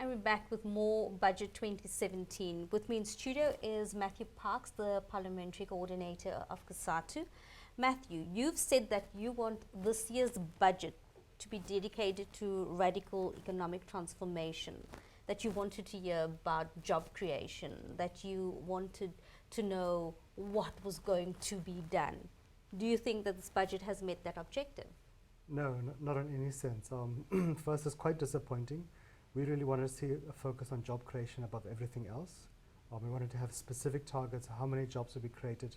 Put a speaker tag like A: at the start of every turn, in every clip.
A: And we're back with more Budget 2017. With me in studio is Matthew Parks, the Parliamentary Coordinator of COSATU. Matthew, you've said that you want this year's budget to be dedicated to radical economic transformation, that you wanted to hear about job creation, that you wanted to know what was going to be done. Do you think that this budget has met that objective?
B: No, not in any sense. First, it's quite disappointing. We really wanted to see a focus on job creation above everything else. We wanted to have specific targets, how many jobs will be created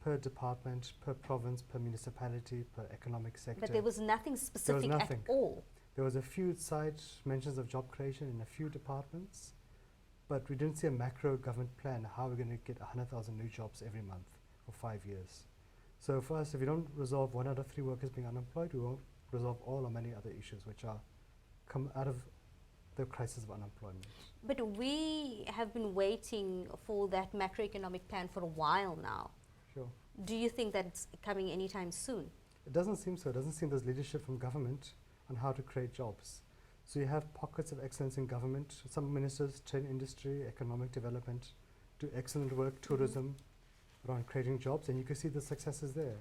B: per department, per province, per municipality, per economic sector.
A: But there was nothing specific at all.
B: There was a few side mentions of job creation in a few departments, but we didn't see a macro government plan how we're going to get 100,000 new jobs every month for 5 years. So for us, if we don't resolve 1 out of 3 workers being unemployed, we won't resolve all or many other issues which are come out of the crisis of unemployment.
A: But we have been waiting for that macroeconomic plan for a while now.
B: Sure.
A: Do you think that it's coming anytime soon?
B: It doesn't seem so. It doesn't seem there's leadership from government on how to create jobs. So you have pockets of excellence in government. Some ministers, trade industry, economic development, do excellent work, tourism, around creating jobs, and you can see the successes there.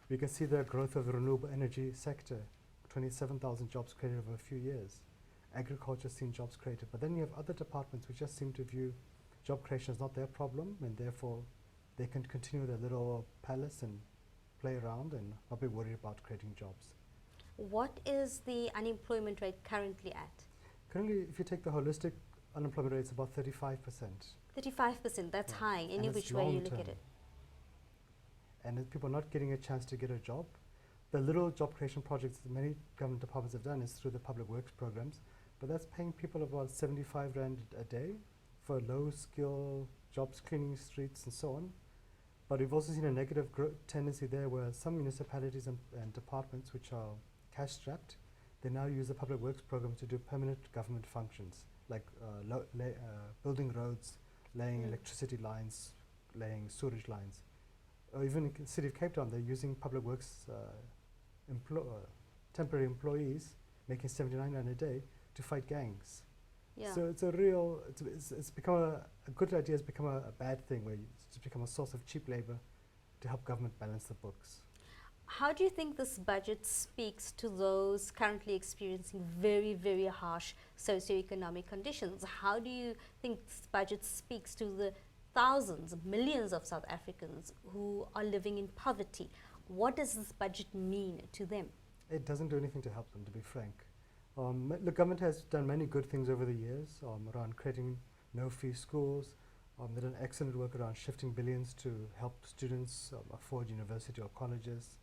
B: We can see the growth of the renewable energy sector, 27,000 jobs created over a few years. Agriculture seen jobs created, but then you have other departments which just seem to view job creation as not their problem, and therefore they can continue their little palace and play around and not be worried about creating jobs.
A: What is the unemployment rate currently at?
B: Currently, if you take the holistic unemployment rate, it's about 35%.
A: 35%, that's high, any which way you look at it.
B: And if people are not getting a chance to get a job, the little job creation projects that many government departments have done is through the public works programs, but that's paying people about 75 Rand a day for low skill jobs, cleaning streets and so on. But we've also seen a negative tendency there where some municipalities and departments which are cash strapped, they now use the public works program to do permanent government functions like building roads, laying electricity lines, laying sewage lines. Or even in the city of Cape Town, they're using public works temporary employees making 79 Rand a day to fight gangs.
A: Yeah.
B: So it's a real, it's become a good idea has become a bad thing where it's become a source of cheap labor to help government balance the books.
A: How do you think this budget speaks to those currently experiencing very, very harsh socioeconomic conditions? How do you think this budget speaks to the thousands, millions of South Africans who are living in poverty? What does this budget mean to them?
B: It doesn't do anything to help them, to be frank. The government has done many good things over the years around creating no-fee schools. They've done excellent work around shifting billions to help students afford university or colleges.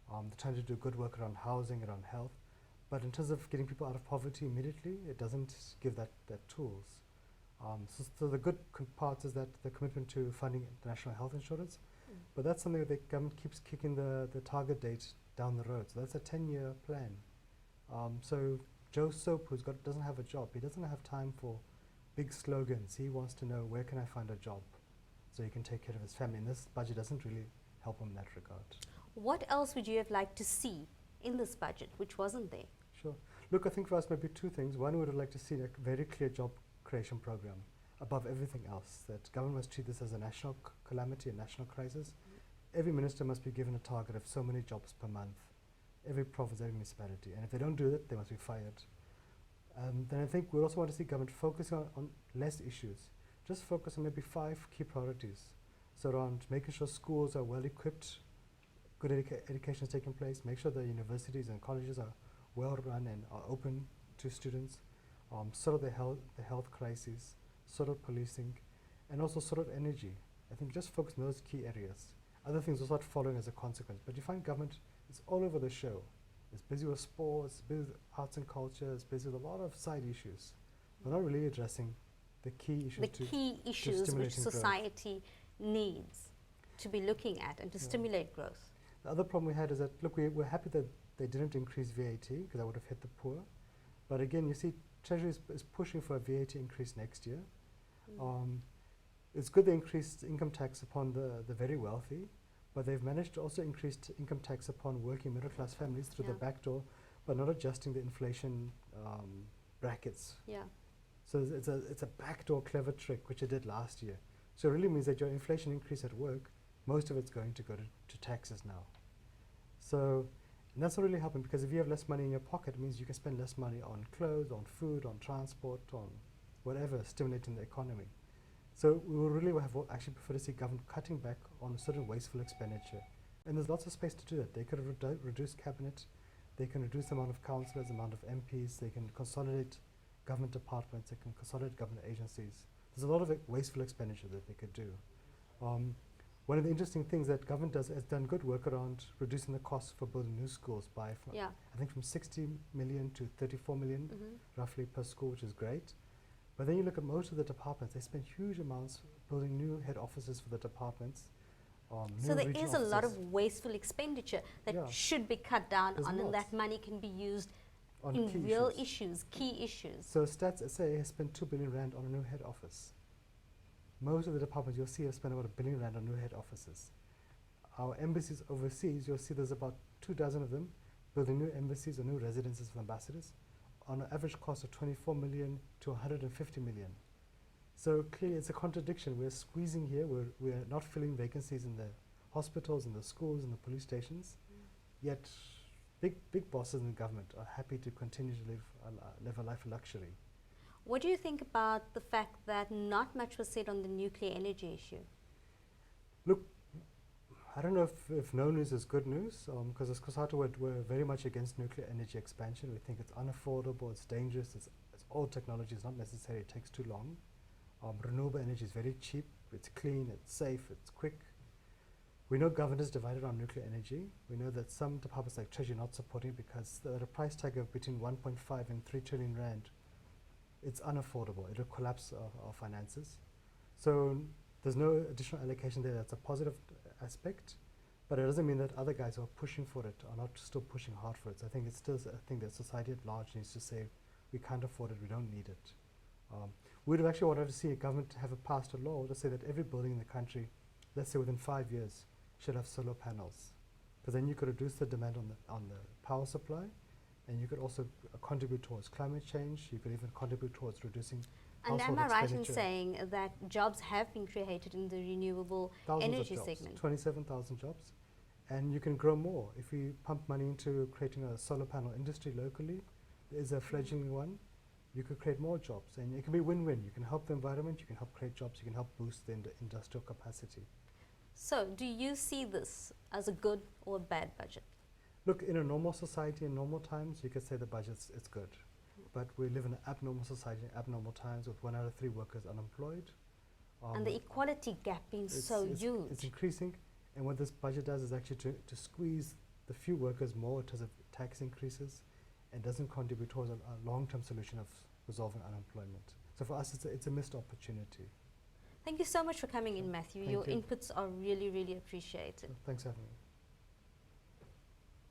B: They're trying to do good work around housing, around health. But in terms of getting people out of poverty immediately, it doesn't give that tools. So the good part is that the commitment to funding national health insurance, but that's something that the government keeps kicking the target date down the road. So that's a 10-year plan. So Joe Soap, doesn't have a job, he doesn't have time for big slogans. He wants to know, where can I find a job so he can take care of his family? And this budget doesn't really help him in that regard.
A: What else would you have liked to see in this budget which wasn't there?
B: Sure. Look, I think for us maybe 2 things. One, we would like to see a very clear job creation program above everything else, that government must treat this as a national calamity, a national crisis. Every minister must be given a target of so many jobs per month, every province, every municipality, and if they don't do it, they must be fired. Then I think we also want to see government focus on less issues. Just focus on maybe 5 key priorities. So around making sure schools are well equipped, good education is taking place, make sure the universities and colleges are well run and are open to students, sort of the health crises, sort of policing, and also sort of energy. I think just focus on those key areas. Other things will start following as a consequence. But you find government is all over the show. It's busy with sports, busy with arts and culture, it's busy with a lot of side issues. They're not really addressing the key issues.
A: The key issues which society needs to be looking at and to stimulate growth.
B: The other problem we had is that, look, we're happy that they didn't increase VAT because that would have hit the poor. But again, you see, Treasury is pushing for a VAT increase next year. It's good they increased income tax upon the very wealthy, but they've managed to also increase income tax upon working middle class families through the back door, but not adjusting the inflation brackets.
A: Yeah.
B: So it's a backdoor clever trick, which it did last year. So it really means that your inflation increase at work, most of it's going to go to taxes now. So, and that's not really helping, because if you have less money in your pocket, it means you can spend less money on clothes, on food, on transport, on whatever, stimulating the economy. So we will really have actually prefer to see government cutting back on certain wasteful expenditure. And there's lots of space to do that. They could reduce cabinet, they can reduce the amount of councillors, the amount of MPs, they can consolidate government departments, they can consolidate government agencies. There's a lot of wasteful expenditure that they could do. One of the interesting things that government has done good work around reducing the costs for building new schools by, I think, from 60 million to 34 million roughly per school, which is great. But then you look at most of the departments, they spend huge amounts building new head offices for the departments.
A: So there is a lot of wasteful expenditure that should be cut down on, and that money can be used on in real issues, key issues.
B: So Stats SA has spent 2 billion rand on a new head office. Most of the departments you'll see have spent about 1 billion rand on new head offices. Our embassies overseas, you'll see there's about 24 of them building new embassies or new residences for ambassadors on an average cost of 24 million to 150 million. So clearly it's a contradiction. We're squeezing here, we're not filling vacancies in the hospitals, in the schools, in the police stations, yet big bosses in the government are happy to continue to live a life of luxury.
A: What do you think about the fact that not much was said on the nuclear energy issue?
B: Look, I don't know if no news is good news, because as COSATU we're very much against nuclear energy expansion. We think it's unaffordable, it's dangerous, it's old technology, it's not necessary, it takes too long. Renewable energy is very cheap, it's clean, it's safe, it's quick. We know government is divided on nuclear energy. We know that some departments like Treasury are not supporting it because at a price tag of between 1.5 and 3 trillion rand, it's unaffordable. It will collapse our finances. So there's no additional allocation there. That's a positive aspect, but it doesn't mean that other guys who are pushing for it are not still pushing hard for it. So I think it's still a thing that society at large needs to say, we can't afford it, we don't need it. We'd have actually wanted to see a government have passed a law to say that every building in the country, let's say within 5 years, should have solar panels, because then you could reduce the demand on the power supply, and you could also contribute towards climate change. You could even contribute towards reducing
A: And
B: household
A: am I right in
B: expenditure.
A: saying that jobs have been created in the renewable energy segment?
B: 27,000 jobs, and you can grow more. If we pump money into creating a solar panel industry locally, there is a fledgling one, you could create more jobs, and it can be win-win. You can help the environment, you can help create jobs, you can help boost the industrial capacity.
A: So do you see this as a good or a bad budget?
B: Look, in a normal society, in normal times, you could say the budget's it's good. But we live in an abnormal society, abnormal times, with 1 out of 3 workers unemployed.
A: And the equality gap being so huge.
B: It's increasing, and what this budget does is actually to squeeze the few workers more in terms of tax increases, and doesn't contribute towards a long-term solution of resolving unemployment. So for us, it's a missed opportunity.
A: Thank you so much for coming in, Matthew.
B: Thank
A: Your
B: you.
A: inputs are really, really appreciated.
B: Thanks for having me.